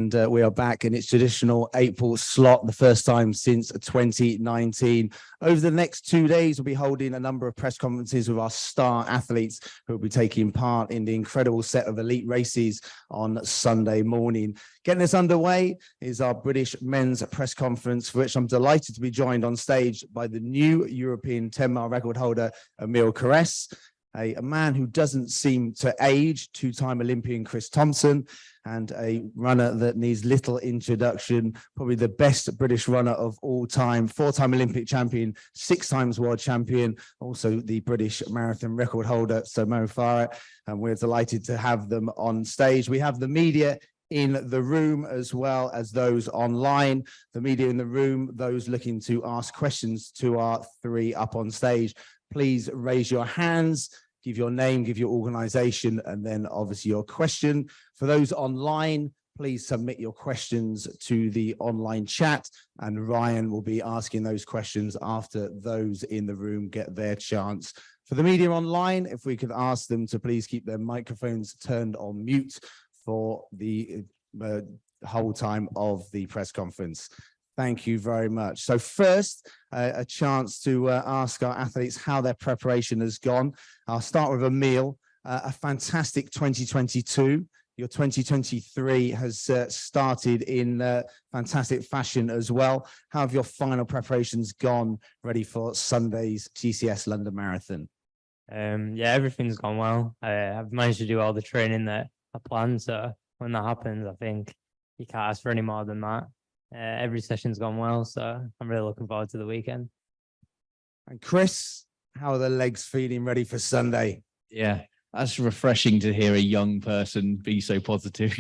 And we are back in its traditional April slot, the first time since 2019. Over the next 2 days, we'll be holding a number of press conferences with our star athletes who will be taking part in the incredible set of elite races on Sunday morning. Getting us underway is our British men's press conference, for which I'm delighted to be joined on stage by the new European 10-mile record holder, Emile Caresse, a man who doesn't seem to age, two-time Olympian Chris Thompson, and a runner that needs little introduction, probably the best British runner of all time, four-time Olympic champion, 6 times world champion, also the British marathon record holder, Sir Mo Farah, and we're delighted to have them on stage. We have the media in the room as well as those online. The media in the room, those looking to ask questions to our 3 up on stage, please raise your hands, give your name, give your organization, and then obviously your question. For those online, please submit your questions to the online chat, and Ryan will be asking those questions after those in the room get their chance. For the media online, if we could ask them to please keep their microphones turned on mute for the whole time of the press conference. Thank you very much. So first, a chance to ask our athletes how their preparation has gone. I'll start with Emile. A fantastic 2022. Your 2023 has started in fantastic fashion as well. How have your final preparations gone ready for Sunday's GCS London Marathon? Yeah, everything's gone well. I've managed to do all the training that I planned. So when that happens, I think you can't ask for any more than that. Every session's gone well, so I'm really looking forward to the weekend. And Chris, how are the legs feeling ready for Sunday? Yeah, that's refreshing to hear a young person be so positive.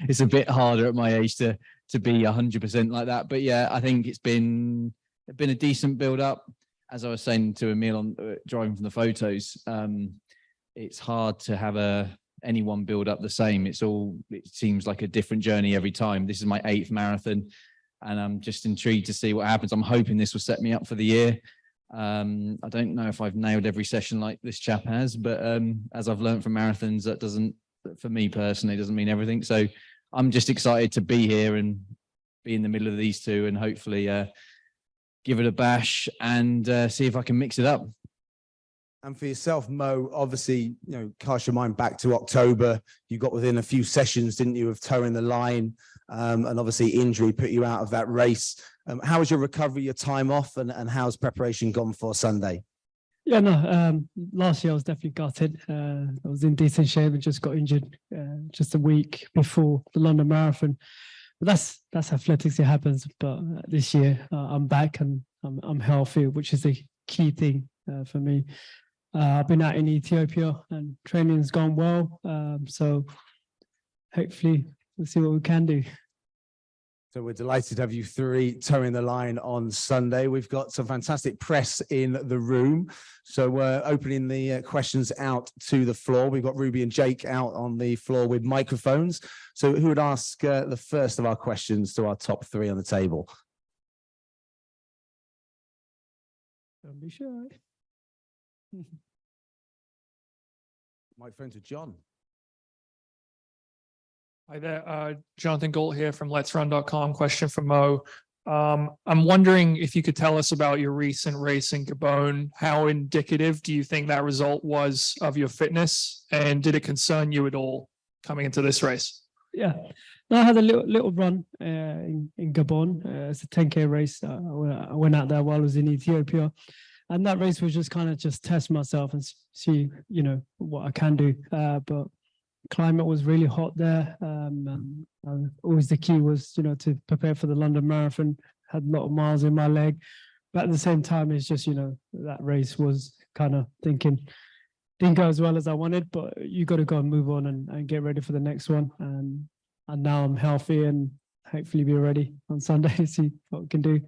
It's a bit harder at my age to be 100% like that. But yeah, I think it's been a decent build up. As I was saying to Emile on driving from the photos, it's hard to have anyone build up the same. It seems like a different journey every time. This is my 8th marathon, and I'm just intrigued to see what happens. I'm hoping this will set me up for the year. I don't know if I've nailed every session like this chap has, but as I've learned from marathons, that doesn't, for me personally, doesn't mean everything. So I'm just excited to be here and be in the middle of these two, and hopefully give it a bash and see if I can mix it up. And for yourself, Mo, obviously, cast your mind back to October. You got within a few sessions, didn't you, of towing the line, and obviously injury put you out of that race. How was your recovery, your time off, and how's preparation gone for Sunday? Yeah, no, last year I was definitely gutted. I was in decent shape and just got injured just a week before the London Marathon. But that's athletics, it happens. But this year I'm back and I'm healthy, which is the key thing for me. I've been out in Ethiopia and training's gone well. So hopefully we'll see what we can do. So we're delighted to have you 3 towing the line on Sunday. We've got some fantastic press in the room. So we're opening the questions out to the floor. We've got Ruby and Jake out on the floor with microphones. So who would ask the first of our questions to our top 3 on the table? Don't be shy. Microphone to John. Hi there, Jonathan Gold here from Let'sRun.com. Question for Mo. I'm wondering if you could tell us about your recent race in Gabon. How indicative do you think that result was of your fitness, and did it concern you at all coming into this race? Yeah, no, I had a little run in Gabon. It's a 10K race. I went out there while I was in Ethiopia. And that race was just kind of test myself and see, what I can do. But climate was really hot there. And always the key was, to prepare for the London Marathon. Had a lot of miles in my leg. But at the same time, it's just, that race was kind of didn't go as well as I wanted. But you got to go and move on and get ready for the next one. And now I'm healthy and hopefully be ready on Sunday to see what we can do.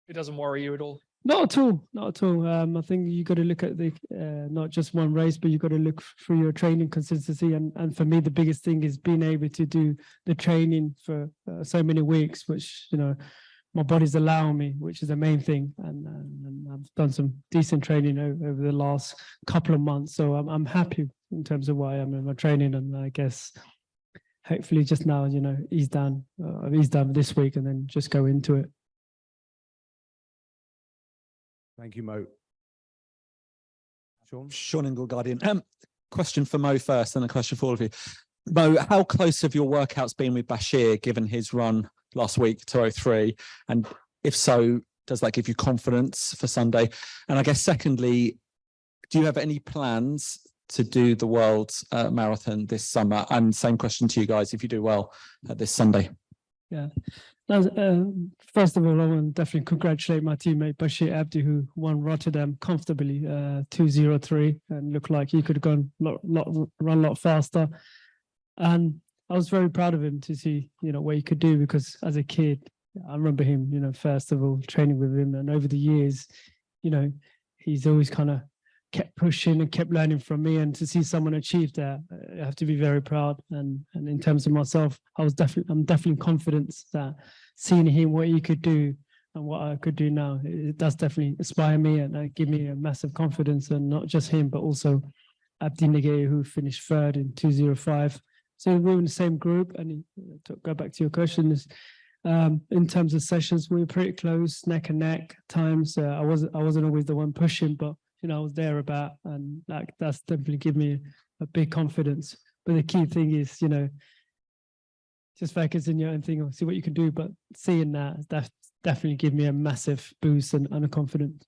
It doesn't worry you at all? Not at all. Not at all. I think you got to look at the not just one race, but you got to look through your training consistency. And for me, the biggest thing is being able to do the training for so many weeks, which my body's allowing me, which is the main thing. And I've done some decent training over the last couple of months, so I'm happy in terms of where I am in my training. And I guess hopefully just now, ease down this week and then just go into it. Thank you, Mo. Sean? Sean Ingle, Guardian. Question for Mo first, and a question for all of you. Mo, how close have your workouts been with Bashir, given his run last week, 2:03? And if so, does that give you confidence for Sunday? And I guess secondly, do you have any plans to do the World Marathon this summer? And same question to you guys, if you do well this Sunday. Yeah. First of all, I want to definitely congratulate my teammate Bashir Abdi, who won Rotterdam comfortably, 2:03, and looked like he could have gone run a lot faster. And I was very proud of him to see, what he could do, because as a kid, I remember him, first of all, training with him, and over the years, he's always kind of kept pushing and kept learning from me, and to see someone achieve that, I have to be very proud. And in terms of myself, I'm definitely confident that seeing him, what he could do and what I could do now, it does definitely inspire me and give me a massive confidence. And not just him, but also Abdi Nagay, who finished third in 2:05. So we're in the same group. And to go back to your question, is in terms of sessions, we were pretty close, neck and neck at times. I wasn't always the one pushing, but I was there about, and that's definitely given me a big confidence. But the key thing is, just focus in your own thing or see what you can do. But seeing that definitely give me a massive boost and a confidence.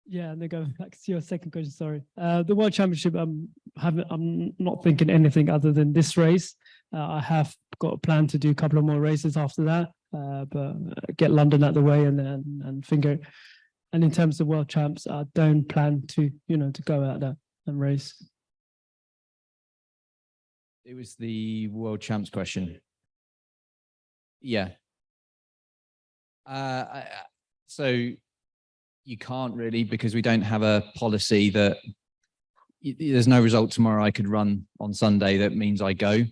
Yeah, and then going back to your second question, sorry. The World Championship, I'm not thinking anything other than this race. I have got a plan to do a couple of more races after that. But get London out of the way and finger. And in terms of World Champs, I don't plan to go out there and race. It was the World Champs question. Yeah. So you can't really, because we don't have a policy that there's no result tomorrow I could run on Sunday that means I go.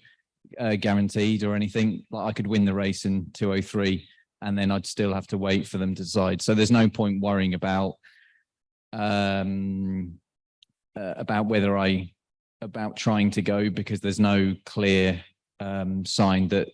Guaranteed or anything. Like I could win the race in 2:03 and then I'd still have to wait for them to decide. So there's no point worrying about about trying to go, because there's no clear sign that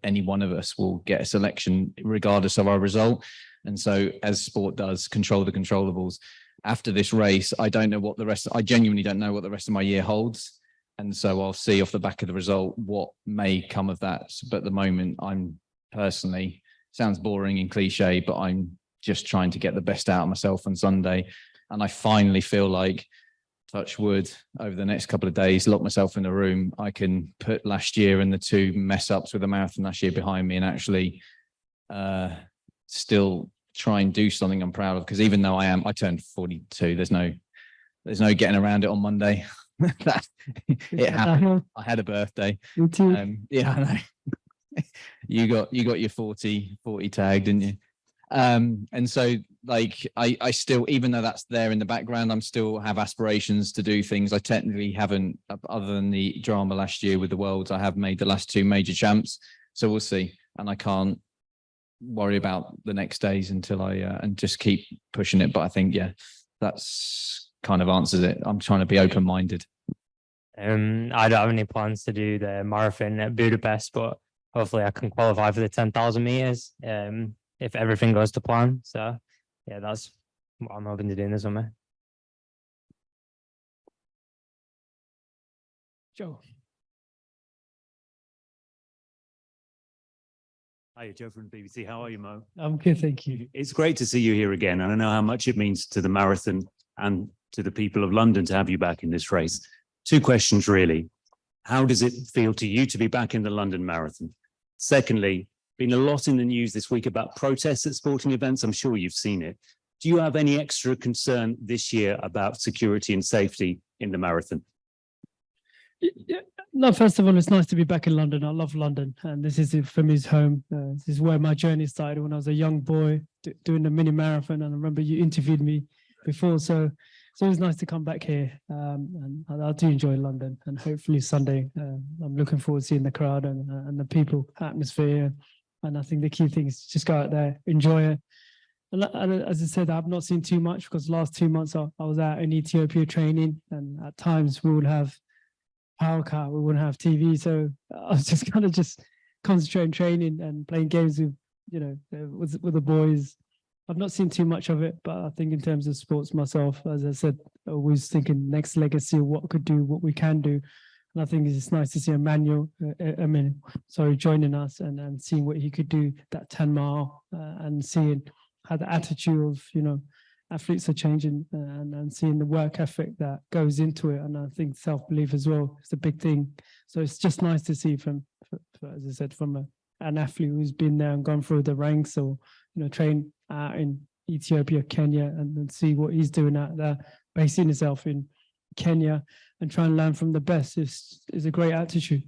any one of us will get a selection regardless of our result. And so, as sport does, control the controllables. After this race, I genuinely don't know what the rest of my year holds. And so I'll see off the back of the result what may come of that. But at the moment, I'm personally, sounds boring and cliche, but I'm just trying to get the best out of myself on Sunday. And I finally feel like, touch wood, over the next couple of days, lock myself in a room, I can put last year and the two mess ups with the marathon last year behind me and actually still try and do something I'm proud of. Because even though I turned 42, there's no getting around it on Monday. It happened. I had a birthday. Me too. Yeah, I know. you got your 40 tag, didn't you? And so like I still, even though that's there in the background, I'm still have aspirations to do things. I technically haven't, other than the drama last year with the Worlds, I have made the last two major champs. So we'll see. And I can't worry about the next days until and just keep pushing it. But I think, yeah, that's kind of answers it. I'm trying to be open-minded. I don't have any plans to do the marathon at Budapest, but hopefully I can qualify for the 10,000 meters if everything goes to plan. So yeah, that's what I'm hoping to do in the summer. Joe. Hi, Joe from the BBC. How are you, Mo? I'm good, thank you. It's great to see you here again. And I know how much it means to the marathon and to the people of London to have you back in this race. Two questions, really. How does it feel to you to be back in the London Marathon? Secondly, been a lot in the news this week about protests at sporting events. I'm sure you've seen it. Do you have any extra concern this year about security and safety in the marathon? Yeah. No, first of all, it's nice to be back in London. I love London, and this is for me's home. This is where my journey started when I was a young boy doing the mini marathon. And I remember you interviewed me before, so it's always nice to come back here. And I do enjoy London, and hopefully Sunday, I'm looking forward to seeing the crowd and the people, atmosphere. And I think the key thing is just go out there, enjoy it. And as I said, I've not seen too much because the last 2 months I was out in Ethiopia training, and at times we would have power car, we wouldn't have TV. So I was just kind of just concentrating training and playing games with, with the boys. I've not seen too much of it, but I think in terms of sports myself, as I said, always thinking next legacy, what we could do, what we can do. And I think it's nice to see Emmanuel, joining us and seeing what he could do, that 10 mile, and seeing how the attitude of, athletes are changing, and seeing the work ethic that goes into it. And I think self-belief as well is a big thing. So it's just nice to see as I said, from an athlete who's been there and gone through the ranks, or, trained out in Ethiopia, Kenya, and then see what he's doing out there, basing himself in Kenya and try and learn from the best is a great attitude.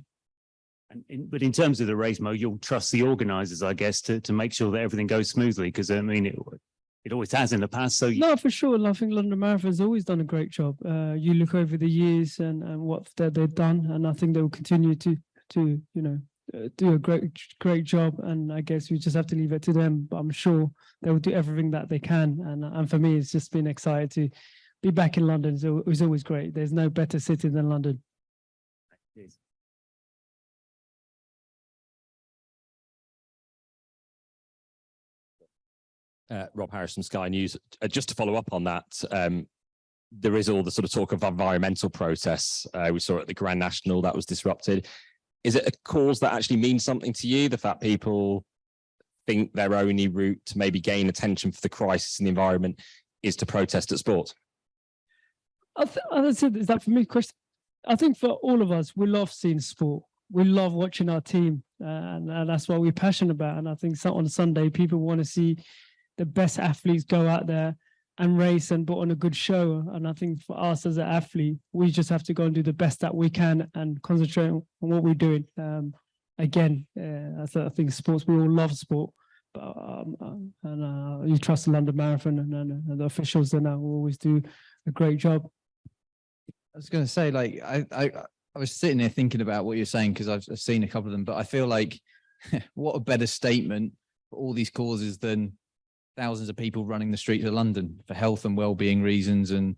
But in terms of the race, Mo, you'll trust the organisers, I guess, to make sure that everything goes smoothly, because I mean, it always has in the past. So no, for sure. I think London Marathon has always done a great job. You look over the years and what they've done, and I think they will continue to do a great job. And I guess we just have to leave it to them. But I'm sure they will do everything that they can. And for me, it's just been excited to be back in London. So it was always great. There's no better city than London. Rob Harris from Sky News. Just to follow up on that, there is all the sort of talk of environmental protests. We saw it at the Grand National, that was disrupted. Is it a cause that actually means something to you? The fact people think their only route to maybe gain attention for the crisis in the environment is to protest at sport? As I said, is that for me, Chris? I think for all of us, we love seeing sport. We love watching our team, and that's what we're passionate about. And I think on Sunday, people want to see the best athletes go out there and race and put on a good show. And I think for us as an athlete, we just have to go and do the best that we can and concentrate on what we're doing. I think sports, we all love sport, but you trust the London Marathon and the officials there now will always do a great job. I was going to say, like, I was sitting there thinking about what you're saying, because I've seen a couple of them, but I feel like what a better statement for all these causes than thousands of people running the streets of London for health and well-being reasons. And,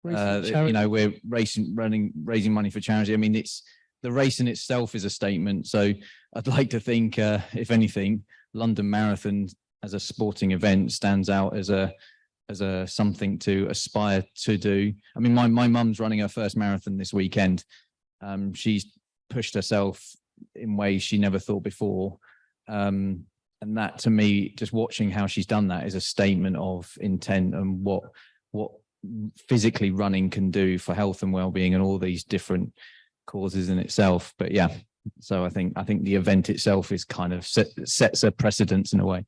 we're raising money for charity. I mean, it's the race in itself is a statement. So I'd like to think, if anything, London Marathon as a sporting event stands out as a something to aspire to do. I mean, my mum's running her first marathon this weekend. She's pushed herself in ways she never thought before. And that, to me, just watching how she's done that is a statement of intent and what physically running can do for health and well-being and all these different causes in itself. But yeah, so I think the event itself is kind of sets a precedence in a way.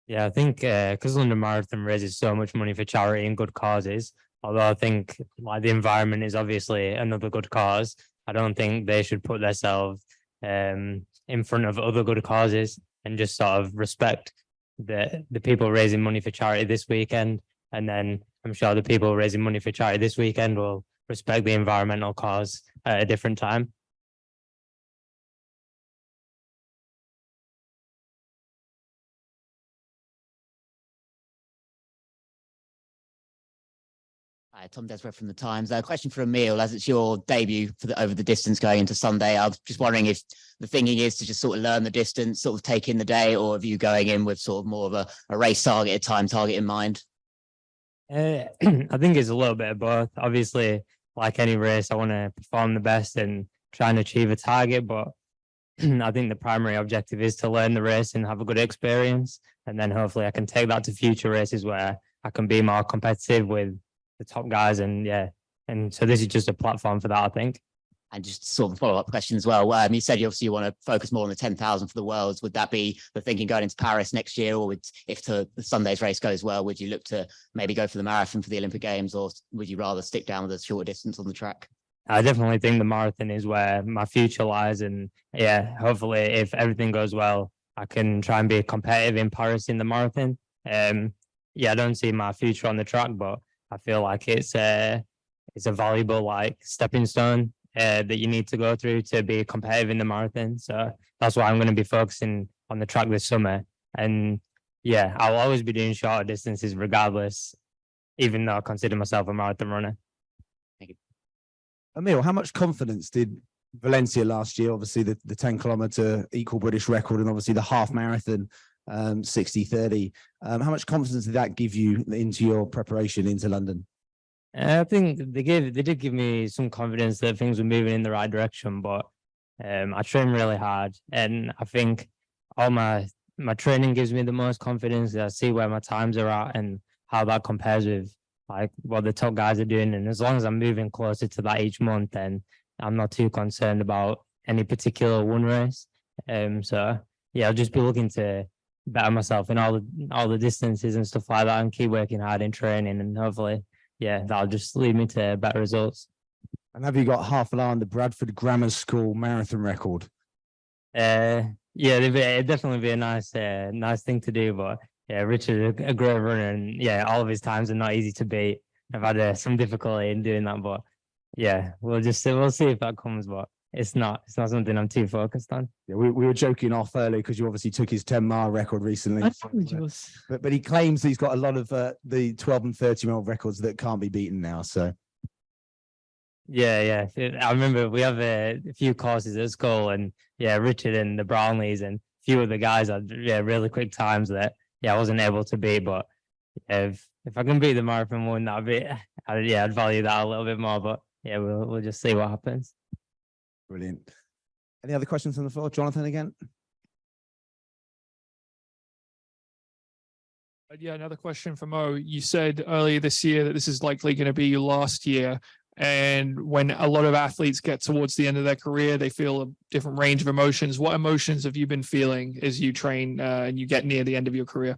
Yeah, I think because London Marathon raises so much money for charity and good causes, although I think like the environment is obviously another good cause, I don't think they should put themselves in front of other good causes, and just sort of respect the people raising money for charity this weekend. And then I'm sure the people raising money for charity this weekend will respect the environmental cause at a different time. Hi, Tom Desborough from The Times. A question for Emil, as it's your debut for over the distance going into Sunday. I was just wondering if the thinking is to just sort of learn the distance, sort of take in the day, or are you going in with sort of more of a race target, a time target in mind? I think it's a little bit of both. Obviously, like any race, I want to perform the best and try and achieve a target, but I think the primary objective is to learn the race and have a good experience. And then hopefully I can take that to future races where I can be more competitive with the top guys. And so this is just a platform for that, I think. And just sort of follow-up question as well. You said you want to focus more on the 10,000 for the Worlds. Would that be the thinking going into Paris next year, or if the Sunday's race goes well, would you look to maybe go for the marathon for the Olympic Games, or would you rather stick down with a shorter distance on the track? I definitely think the marathon is where my future lies, and hopefully if everything goes well, I can try and be competitive in Paris in the marathon. I don't see my future on the track, but I feel like it's a valuable like stepping stone that you need to go through to be competitive in the marathon. So that's why I'm going to be focusing on the track this summer. And I'll always be doing shorter distances regardless, even though I consider myself a marathon runner. Emil, how much confidence did Valencia last year, obviously the 10-kilometer equal British record, and obviously the half marathon 60-30. How much confidence did that give you into your preparation into London? I think they did give me some confidence that things were moving in the right direction, but I trained really hard, and I think all my training gives me the most confidence. I see where my times are at and how that compares with like what the top guys are doing. And as long as I'm moving closer to that each month, then I'm not too concerned about any particular one race. So yeah, I'll just be looking to better myself in all the distances and stuff like that, and keep working hard in training, and hopefully, yeah, that'll just lead me to better results. And have you got half an hour on the Bradford Grammar School marathon record? Yeah, it'd definitely be a nice thing to do. But yeah, Richard, a great runner, and yeah, all of his times are not easy to beat. I've had some difficulty in doing that, but yeah, we'll see if that comes. But it's not something I'm too focused on. Yeah, we were joking off earlier because you obviously took his 10-mile record recently. I told you was. But he claims he's got a lot of the 12 and 30-mile records that can't be beaten now. So yeah. I remember we have a few courses at school, and yeah, Richard and the Brownlees and a few of the guys had really quick times that I wasn't able to beat. But if I can beat the marathon one, I'd value that a little bit more. But yeah, we'll just see what happens. Brilliant. Any other questions on the floor? Jonathan again? Yeah, another question from Mo. You said earlier this year that this is likely going to be your last year. And when a lot of athletes get towards the end of their career, they feel a different range of emotions. What emotions have you been feeling as you train and you get near the end of your career?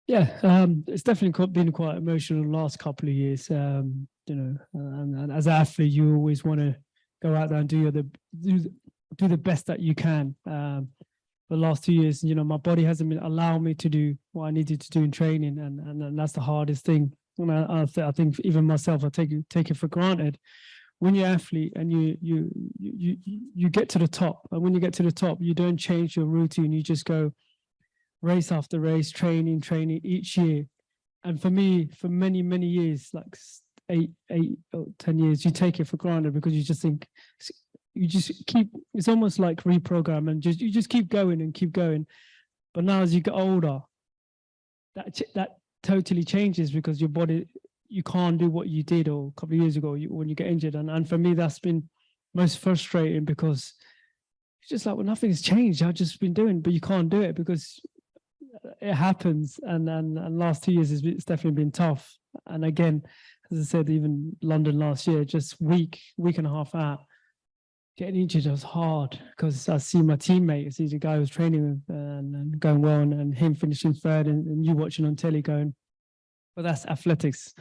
Yeah, it's definitely been quite emotional the last couple of years. And as an athlete, you always want to go out there and do the best that you can. The last 2 years, my body hasn't been allowing me to do what I needed to do in training, and that's the hardest thing. And I think even myself, I take it for granted. When you're an athlete and you get to the top, and when you get to the top, you don't change your routine. You just go race after race, training each year. And for me, for many years, like 8 or 10 years, you take it for granted because you just think you just keep. It's almost like reprogram, and you just keep going and keep going. But now, as you get older, that totally changes because your body, you can't do what you did or a couple of years ago when you get injured. And for me, that's been most frustrating because it's just like, well, nothing's changed. I've just been doing, but you can't do it because it happens. And last 2 years, it's definitely been tough. And again, as I said, even London last year, just week and a half out, getting injured was hard because I see my teammate, I see the guy I was training with and going well, and him finishing third, and you watching on telly going, but that's athletics.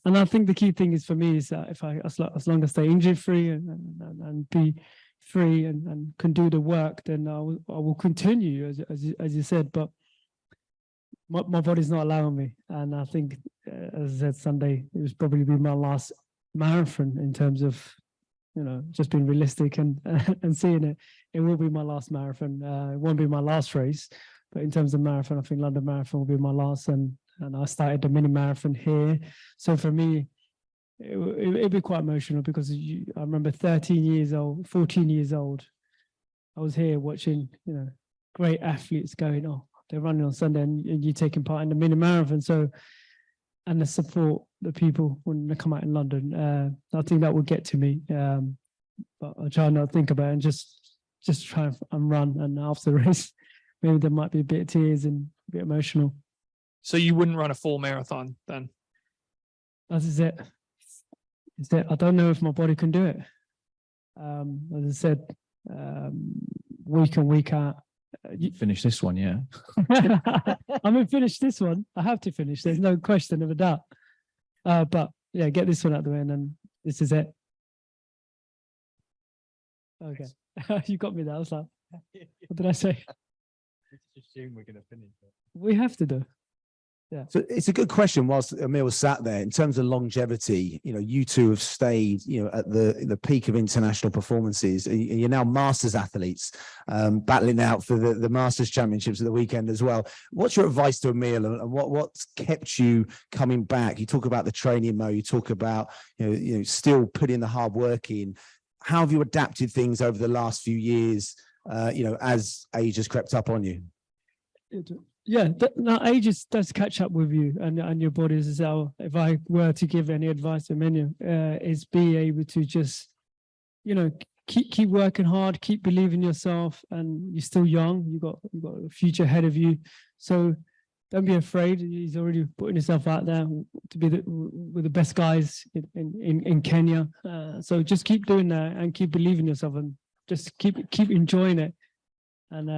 And I think the key thing is for me is that as long as I stay injury free and be free and can do the work, then I will continue as you said. But my body's not allowing me, and I think, as I said, Sunday it was probably be my last marathon in terms of just being realistic and seeing it. It will be my last marathon. It won't be my last race, but in terms of marathon, I think London Marathon will be my last. And I started the mini marathon here, so for me, it'd be quite emotional because I remember 14 years old. I was here watching, great athletes going, they're running on Sunday, and you taking part in the mini marathon. So, and the support, the people when they come out in London, I think that will get to me. But I try not to think about it and just try and run. And after the race, maybe there might be a bit of tears and a bit emotional. So you wouldn't run a full marathon then? That is it. I don't know if my body can do it. As I said, week in, week out. Finish this one, yeah. I'm gonna finish this one. I have to finish. There's no question of a doubt. But yeah, get this one out of the way, and then this is it. Okay, you got me there. I was like, what did I say? Let's assume we're gonna finish it. We have to do. So it's a good question. Whilst Emil sat there, in terms of longevity, you two have stayed, at the peak of international performances. You're now Masters athletes, battling out for the Masters Championships at the weekend as well. What's your advice to Emil, and what's kept you coming back? You talk about the training, Mo. You talk about still putting the hard work in. How have you adapted things over the last few years? As age has crept up on you. Yeah, now age does catch up with you and your bodies as well. If I were to give any advice to many, is be able to just, keep working hard, keep believing yourself, and you're still young. You got a future ahead of you, so don't be afraid. He's already putting himself out there to be with the best guys in Kenya. So just keep doing that and keep believing yourself, and just keep enjoying it. And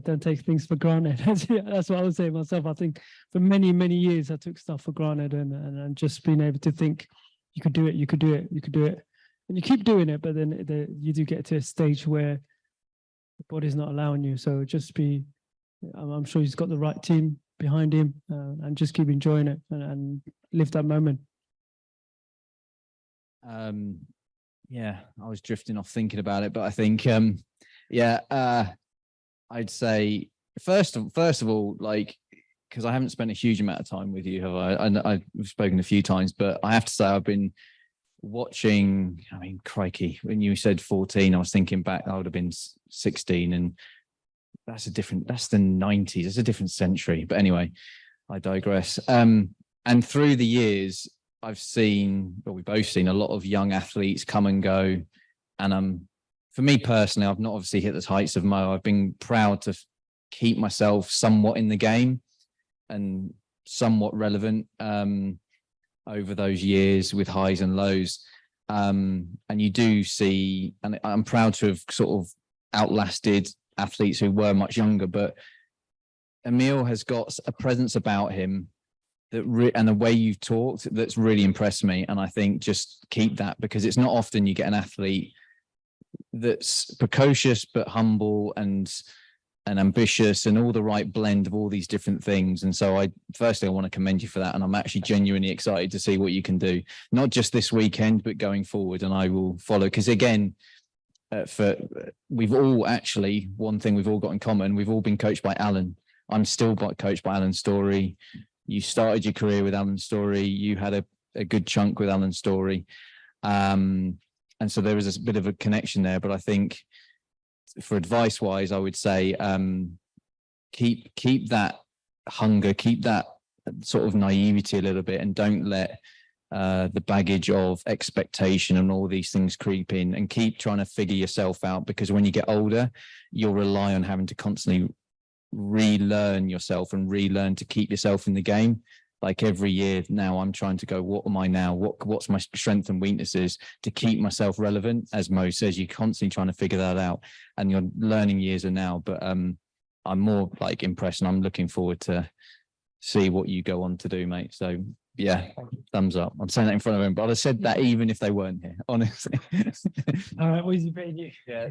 don't take things for granted. That's what I would say myself. I think for many, many years I took stuff for granted, and just being able to think you could do it, and you keep doing it, but then you do get to a stage where the body's not allowing you. So just I'm sure he's got the right team behind him, and just keep enjoying it and live that moment. I was drifting off thinking about it, but I think I'd say first of all, because I haven't spent a huge amount of time with you, have I? I've spoken a few times, but I have to say I've been watching. I mean, crikey, when you said 14, I was thinking back. I would have been 16, and that's the 90s. It's a different century. But anyway, I digress. And through the years, we've both seen a lot of young athletes come and go, and for me personally, I've not obviously hit the heights of Mo. I've been proud to keep myself somewhat in the game and somewhat relevant over those years with highs and lows. And you do see, and I'm proud to have sort of outlasted athletes who were much younger, but Emil has got a presence about him and the way you've talked that's really impressed me. And I think just keep that, because it's not often you get an athlete that's precocious but humble and ambitious and all the right blend of all these different things. And so I want to commend you for that, and I'm actually genuinely excited to see what you can do, not just this weekend but going forward. And I will follow, because again, we've all actually, one thing we've all got in common, we've all been coached by Alan. I'm still coached by Alan Story. You started your career with Alan Story. You had a good chunk with Alan Story. And so there is a bit of a connection there. But I think for advice wise, I would say keep that hunger, keep that sort of naivety a little bit, and don't let the baggage of expectation and all these things creep in, and keep trying to figure yourself out, because when you get older, you'll rely on having to constantly relearn yourself and relearn to keep yourself in the game. Like every year now, I'm trying to go, what am I now? What's my strengths and weaknesses to keep myself relevant? As Mo says, you're constantly trying to figure that out, and your learning years are now. But I'm more impressed, and I'm looking forward to see what you go on to do, mate. So yeah, thumbs up. I'm saying that in front of him, but I'd have said that even if they weren't here, honestly. All right, what is it being you? Yeah,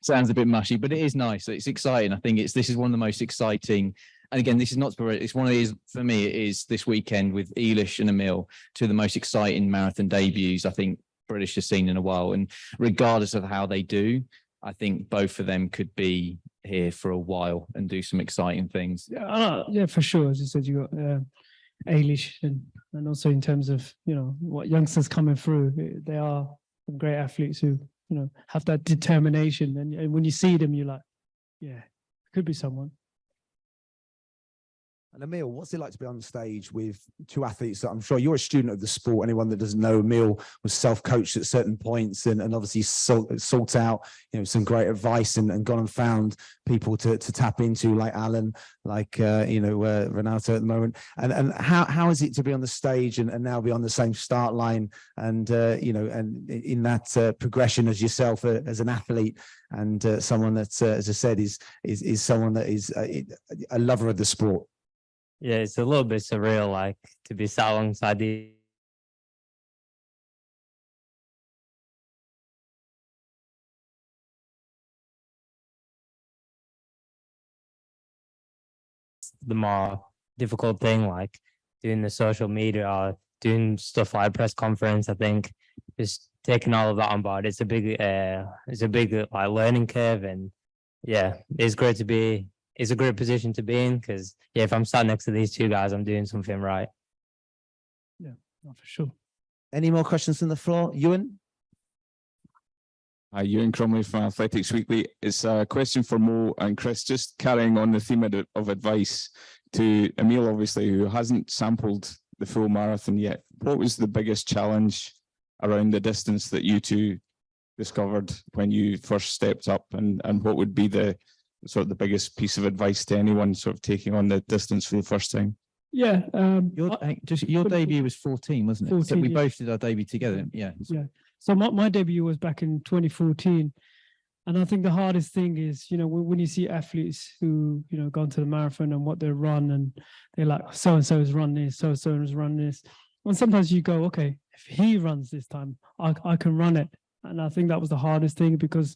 sounds a bit mushy, but it is nice. It's exciting. I think this is one of the most exciting. And again, this is not, it's one of these, for me, it is this weekend with Eilish and Emil, two of the most exciting marathon debuts I think British has seen in a while. And regardless of how they do, I think both of them could be here for a while and do some exciting things. Yeah, for sure. As you said, you got Eilish, and also in terms of, what youngsters coming through, they are some great athletes who, have that determination. And when you see them, you're like, yeah, could be someone. And Emil, what's it like to be on stage with two athletes that I'm sure you're a student of the sport? Anyone that doesn't know, Emil was self-coached at certain points and obviously sought out, some great advice and gone and found people to tap into, like Alan, like, Renato at the moment. And how is it to be on the stage and now be on the same start line and, and in that progression as yourself as an athlete and someone that, as I said, is someone that is a lover of the sport? Yeah, it's a little bit surreal, to be sat alongside the more difficult thing, like doing the social media or doing stuff like press conference. I think just taking all of that on board, it's a big like learning curve, and yeah, it's great to be. It's a great position to be in because yeah, if I'm sat next to these two guys, I'm doing something right. Yeah, no, for sure. Any more questions from the floor? Ewan? Hi, Ewan Cromley from Athletics Weekly. It's a question for Mo and Chris, just carrying on the theme of advice to Emil, obviously, who hasn't sampled the full marathon yet. What was the biggest challenge around the distance that you two discovered when you first stepped up, and what would be the sort of the biggest piece of advice to anyone sort of taking on the distance for the first time? Yeah. Your debut was 14, wasn't it? 14, So we yeah. both did our debut together. Yeah. Yeah. So my debut was back in 2014. And I think the hardest thing is, when you see athletes who, gone to the marathon and what they run, and they're like, so-and-so has run this, so-and-so has run this. And sometimes you go, okay, if he runs this time, I can run it. And I think that was the hardest thing, because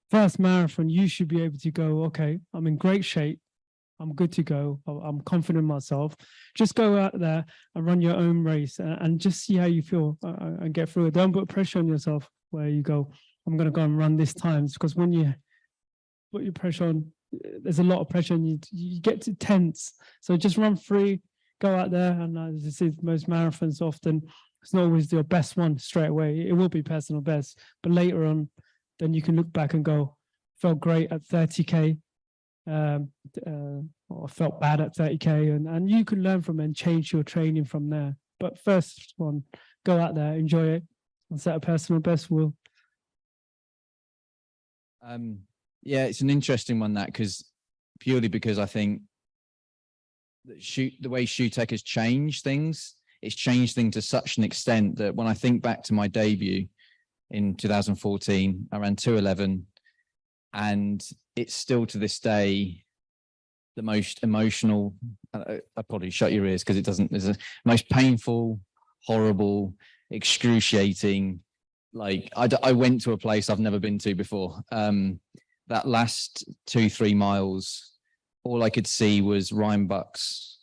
first marathon, you should be able to go, okay, I'm in great shape. I'm good to go. I'm confident in myself. Just go out there and run your own race and just see how you feel and get through it. Don't put pressure on yourself where you go, I'm going to go and run this time. Because when you put your pressure on, there's a lot of pressure and you get to tense. So just run free, go out there. And as you see, most marathons often, it's not always your best one straight away. It will be personal best. But later on, then you can look back and go, felt great at 30K. Or felt bad at 30K, and you can learn from it and change your training from there. But first one, go out there, enjoy it, and set a personal best. Will. Yeah, it's an interesting one, that, because I think that the way shoe tech has changed things, it's changed things to such an extent that when I think back to my debut in 2014, I ran 2:11. And it's still to this day the most emotional. I probably shut your ears because it doesn't. It's the most painful, horrible, excruciating. Like I went to a place I've never been to before. That last 2-3 miles, all I could see was Ryan Buck's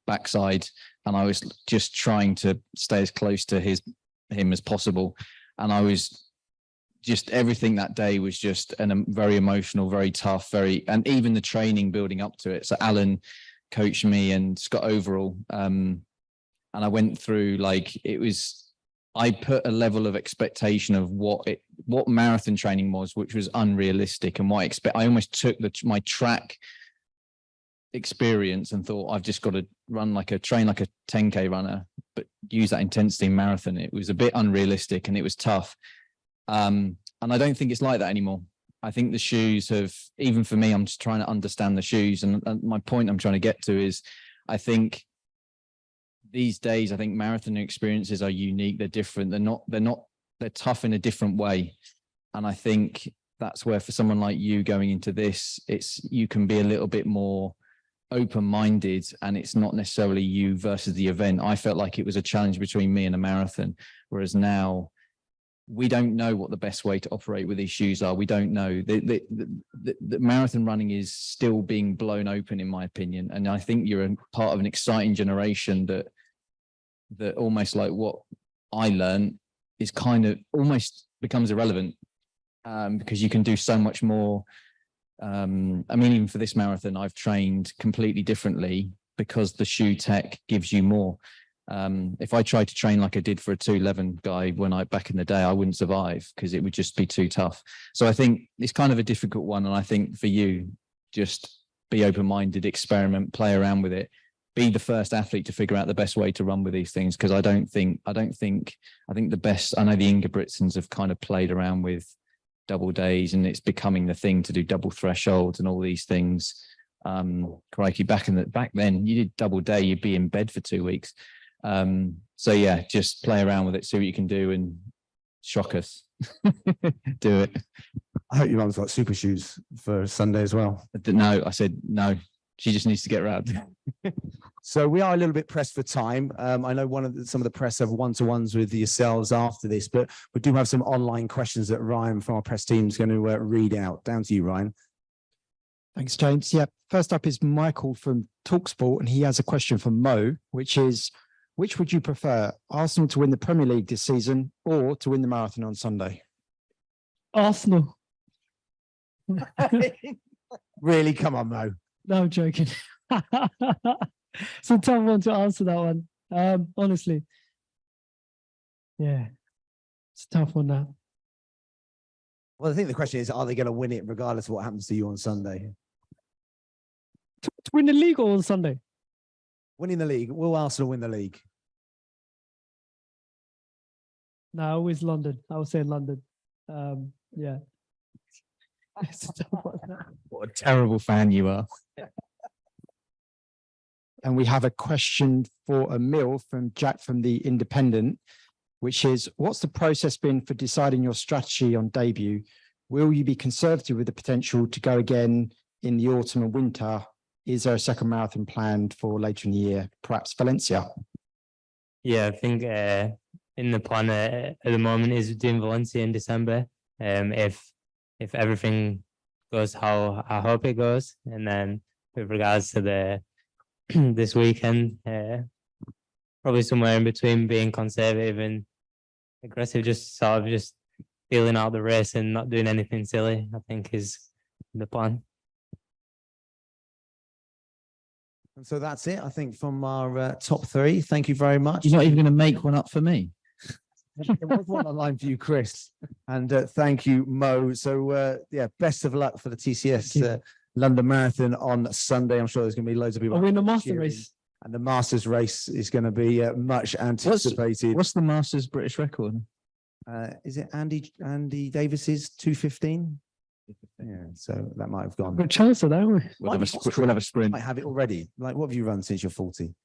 backside, and I was just trying to stay as close to him as possible, and I was. Just everything that day was just very emotional, very tough, and even the training building up to it. So Alan coached me and Scott Overall. And I went through, I put a level of expectation of what marathon training was, which was unrealistic. And I almost took my track experience and thought, I've just got to train like a 10K runner, but use that intensity in marathon. It was a bit unrealistic and it was tough. And I don't think it's like that anymore. I think the shoes have, even for me, I'm just trying to understand the shoes. And my point I'm trying to get to is, I think these days, I think marathon experiences are unique. They're different. They're tough in a different way. And I think that's where, for someone like you going into this, you can be a little bit more open-minded, and it's not necessarily you versus the event. I felt like it was a challenge between me and a marathon, whereas now, we don't know what the best way to operate with these shoes are. We don't know. The marathon running is still being blown open, in my opinion. And I think you're a part of an exciting generation that almost like what I learned is kind of almost becomes irrelevant, because you can do so much more. I mean, even for this marathon, I've trained completely differently because the shoe tech gives you more. If I tried to train like I did for a 2:11 guy back in the day, I wouldn't survive because it would just be too tough. So I think it's kind of a difficult one. And I think for you, just be open-minded, experiment, play around with it, be the first athlete to figure out the best way to run with these things. Because I think the best, I know the Ingebrigtsens have kind of played around with double days, and it's becoming the thing to do double thresholds and all these things. Crikey, back then you did double day, you'd be in bed for 2 weeks. So yeah, just play around with it, see what you can do, and shock us. Do it. I hope your mum's got super shoes for Sunday as well. No, I said no. She just needs to get around. So we are a little bit pressed for time. I know some of the press have one-to-ones with yourselves after this, but we do have some online questions that Ryan from our press team is going to read out. Down to you, Ryan. Thanks, James. Yeah, first up is Michael from Talksport, and he has a question for Mo, which is, which would you prefer, Arsenal to win the Premier League this season or to win the marathon on Sunday? Arsenal. Really? Come on, Mo. No, I'm joking. It's a tough one to answer that one. Honestly. Yeah, it's a tough one now. Well, I think the question is, are they going to win it regardless of what happens to you on Sunday? To win the league or on Sunday? Winning the league. Will Arsenal win the league? No, always London. I would say London. Yeah. It's a tough one. What a terrible fan you are. And we have a question for Emil from Jack from the Independent, which is, what's the process been for deciding your strategy on debut? Will you be conservative with the potential to go again in the autumn and winter? Is there a second marathon planned for later in the year, perhaps Valencia? Yeah, I think in the plan at the moment is doing Valencia in December. If everything goes how I hope it goes, and then with regards to the this weekend, probably somewhere in between being conservative and aggressive, just sort of just feeling out the race and not doing anything silly, I think is the plan. And so that's it, I think, from our top three. Thank you very much. You're not even going to make one up for me. There was one online for you, Chris. And thank you, Mo. So, yeah, best of luck for the TCS London Marathon on Sunday. I'm sure there's going to be loads of people. Are we in the master cheering. race? And the Masters race is going to be much anticipated. What's the Masters British record? Is it Andy Davis's 2:15? Yeah, so that might have gone. Good chance of that, haven't we? We'll have a sprint. Might have it already. Like, what have you run since you're 40?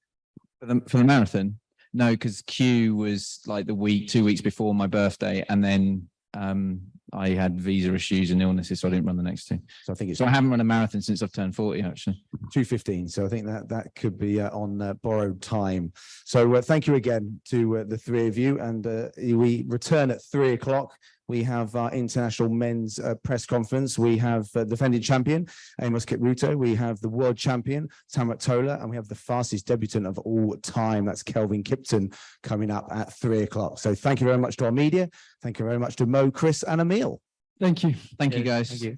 For the marathon? No, because Q was like the 2 weeks before my birthday, and then I had visa issues and illnesses, so I didn't run the next two. So I think it's I haven't run a marathon since I've turned 40, actually. 2:15. So I think that could be on borrowed time. So thank you again to the three of you, and we return at 3 o'clock. We have our international men's press conference. We have defending champion Amos Kipruto. We have the world champion Tamat Tola, and we have the fastest debutant of all time. That's Kelvin Kipton coming up at 3 o'clock. So thank you very much to our media. Thank you very much to Mo, Chris, and Emil. Thank you. Thank you, guys. Thank you.